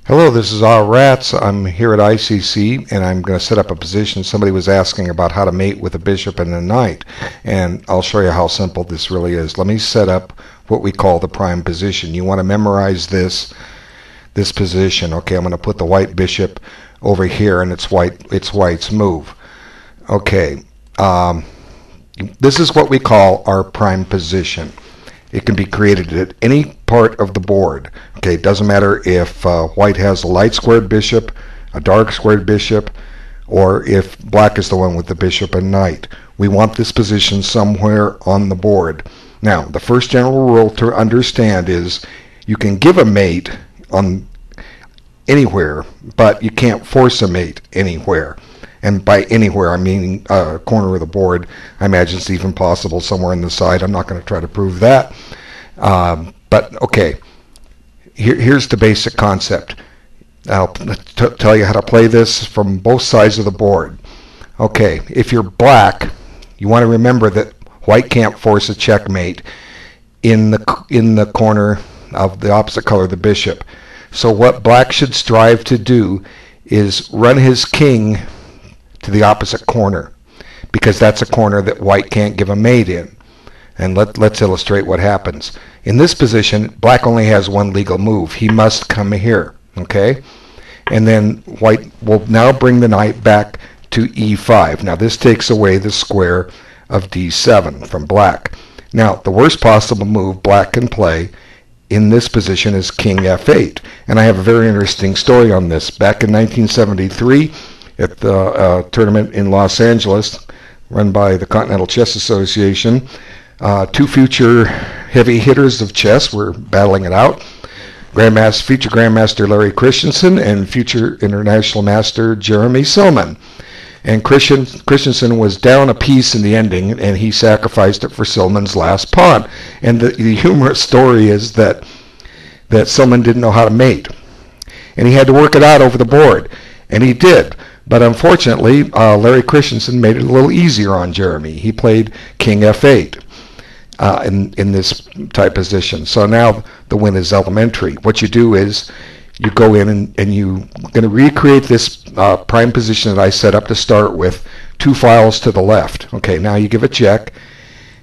Hello, this is Rats. I'm here at ICC and I'm going to set up a position. Somebody was asking about how to mate with a bishop and a knight, and I'll show you how simple this really is. Let me set up what we call the prime position. You want to memorize this position. Okay, I'm going to put the white bishop over here, and it's white's move. Okay, this is what we call our prime position. It can be created at any part of the board. Okay, it doesn't matter if white has a light squared bishop, a dark squared bishop, or if black is the one with the bishop and knight. We want this position somewhere on the board. Now, the first general rule to understand is you can give a mate on anywhere, but you can't force a mate anywhere. And by anywhere, I mean a corner of the board. I imagine it's even possible somewhere on the side. I'm not going to try to prove that. But okay, here's the basic concept. I'll tell you how to play this from both sides of the board. Okay, if you're black, you want to remember that white can't force a checkmate in the corner of the opposite color, the bishop. So what black should strive to do is run his king to the opposite corner, because that's a corner that white can't give a mate in. And let's illustrate what happens. In this position, black only has one legal move. He must come here, okay? And then white will now bring the knight back to e5. Now this takes away the square of d7 from black. Now the worst possible move black can play in this position is king f8. And I have a very interesting story on this. Back in 1973, at the tournament in Los Angeles, run by the Continental Chess Association, two future heavy hitters of chess were battling it out. Future Grandmaster Larry Christensen and future International Master Jeremy Silman. And Christensen was down a piece in the ending, and he sacrificed it for Silman's last pawn. And the humorous story is that Silman didn't know how to mate, and he had to work it out over the board, and he did. But unfortunately, Larry Christensen made it a little easier on Jeremy. He played king f8 in this type position. So now the win is elementary. What you do is you go in and you're going to recreate this prime position that I set up to start with, 2 files to the left. Okay, now you give a check,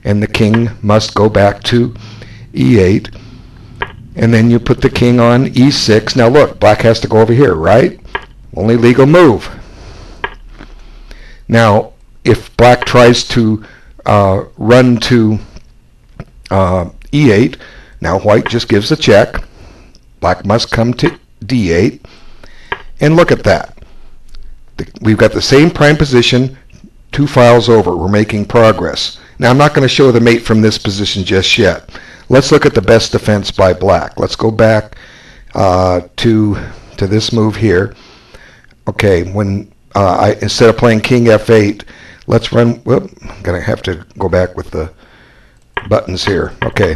and the king must go back to e8, and then you put the king on e6. Now look, black has to go over here, right? Only legal move. Now, if black tries to run to e8, now white just gives a check. Black must come to d8. And look at that. We've got the same prime position 2 files over. We're making progress. Now, I'm not going to show the mate from this position just yet. Let's look at the best defense by black. Let's go back to this move here. Okay, when instead of playing king f8, let's run. Whoop, I'm going to have to go back with the buttons here. Okay.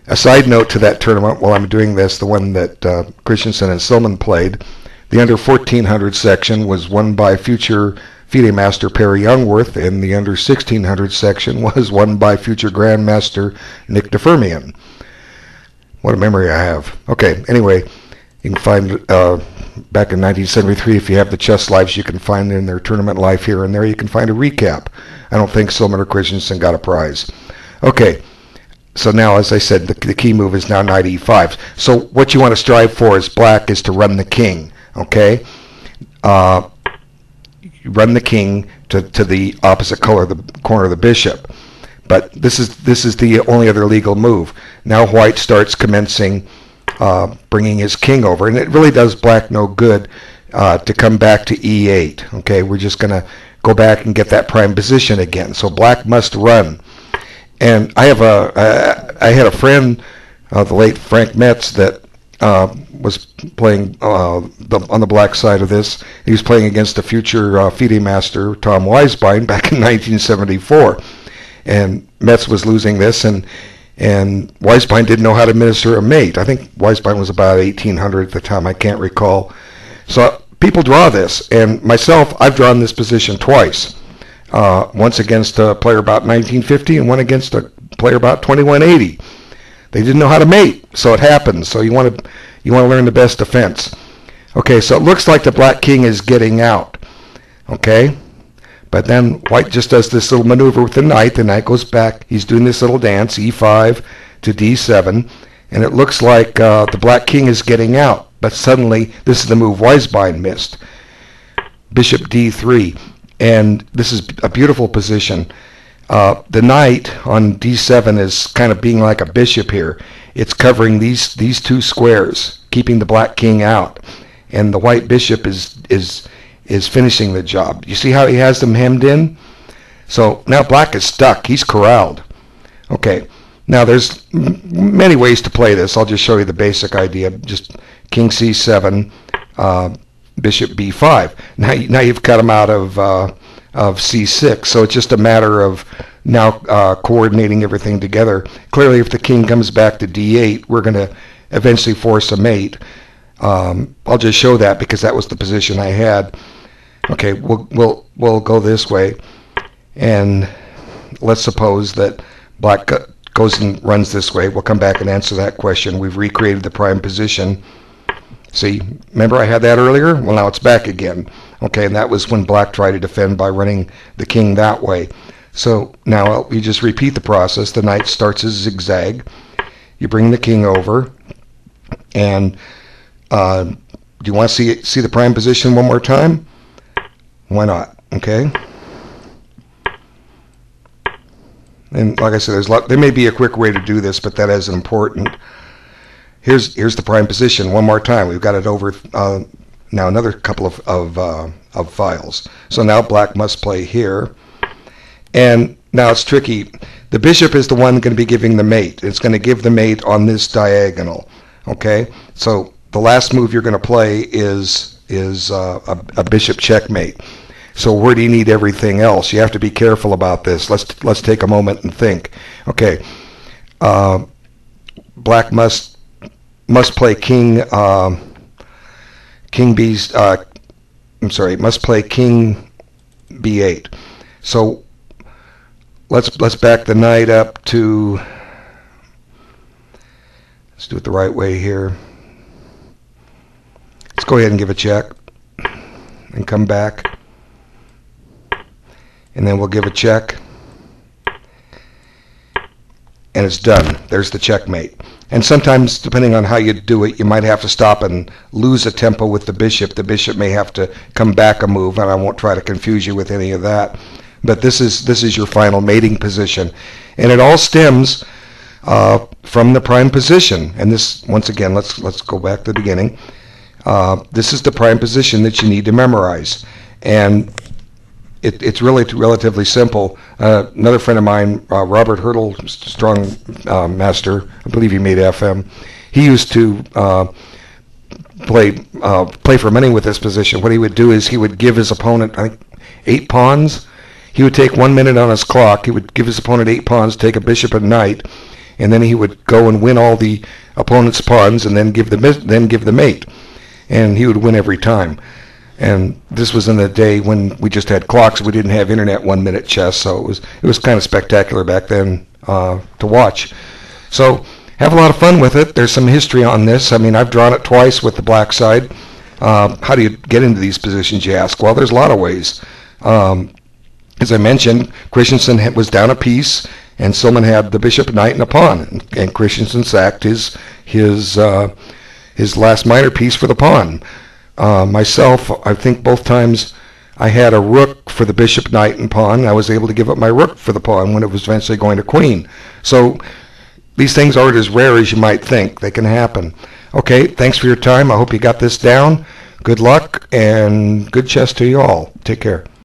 A side note to that tournament, while I'm doing this, the one that Christensen and Silman played, the under 1400 section was won by future FIDE Master Perry Youngworth, and the under 1600 section was won by future Grandmaster Nick DeFermian. What a memory I have. Okay, anyway, you can find back in 1973, if you have the chess lives, you can find in their tournament life here and there, you can find a recap. I don't think Silman or Christensen got a prize. Okay, so now, as I said, the key move is now knight e5. So what you want to strive for as black is to run the king, okay? You run the king to the opposite color, the corner of the bishop. But this is the only other legal move. Now white starts commencing bringing his king over, and it really does black no good to come back to e8. Okay, we're just going to go back and get that prime position again. So black must run. And I had a friend, the late Frank Metz, that was playing on the black side of this. He was playing against the future FIDE master Tom Weisbein back in 1974, and Metz was losing this, and Weisbein didn't know how to administer a mate. I think Weisbein was about 1800 at the time. I can't recall. So people draw this, and myself, I've drawn this position twice. Once against a player about 1950 and one against a player about 2180. They didn't know how to mate, so it happens. So you want You want to learn the best defense. Okay, so it looks like the black king is getting out. Okay, but then white just does this little maneuver with the knight. The knight goes back. He's doing this little dance, e5 to d7, and it looks like the black king is getting out. But suddenly, this is the move Weisbein missed. Bishop d3, and this is a beautiful position. The knight on d7 is kind of being like a bishop here. It's covering these two squares, keeping the black king out, and the white bishop is finishing the job. You see how he has them hemmed in? So now black is stuck. He's corralled. Okay, now there's many ways to play this. I'll just show you the basic idea. Just king c7, bishop b5. Now you've cut him out of c6. So it's just a matter of now coordinating everything together. Clearly, if the king comes back to d8, we're going to eventually force a mate. I'll just show that because that was the position I had. Okay, we'll go this way, and let's suppose that black goes and runs this way. We'll come back and answer that question. We've recreated the prime position. See, remember I had that earlier? Well, now it's back again. Okay, and that was when black tried to defend by running the king that way. So now you just repeat the process. The knight starts as zigzag. You bring the king over, and do you want to see the prime position one more time? Why not? Okay. And like I said, there may be a quick way to do this, but that isn't important. Here's the prime position one more time. We've got it over now another couple of files. So now black must play here, and now it's tricky. The bishop is the one going to be giving the mate. It's going to give the mate on this diagonal. Okay, so the last move you're going to play is a bishop checkmate. So where do you need everything else? You have to be careful about this. Let's take a moment and think. Okay, black must play king b's. Must play king b8. So let's back the knight up to. Let's do it the right way here. Let's go ahead and give a check and come back. And then we'll give a check. And it's done. There's the checkmate. And sometimes, depending on how you do it, you might have to stop and lose a tempo with the bishop. The bishop may have to come back a move, and I won't try to confuse you with any of that. But this is your final mating position. And it all stems from the prime position. And this, once again, let's go back to the beginning. This is the prime position that you need to memorize, and it's really relatively simple. Another friend of mine, Robert Hurdle, strong master, I believe he made FM. He used to play for money with this position. What he would do is he would give his opponent, I think, 8 pawns. He would take 1 minute on his clock. He would give his opponent 8 pawns, take a bishop and knight, and then he would go and win all the opponent's pawns, and then give the mate. And he would win every time. And this was in the day when we just had clocks. We didn't have internet 1-minute chess, so it was kind of spectacular back then to watch. So have a lot of fun with it. There's some history on this. I mean, I've drawn it twice with the black side. How do you get into these positions, you ask? Well, there's a lot of ways. As I mentioned, Christensen was down a piece, and Silman had the bishop, knight, and a pawn. And Christensen sacked his last minor piece for the pawn. Myself, I think both times I had a rook for the bishop, knight, and pawn. I was able to give up my rook for the pawn when it was eventually going to queen. So these things aren't as rare as you might think. They can happen. Okay, thanks for your time. I hope you got this down. Good luck and good chess to you all. Take care.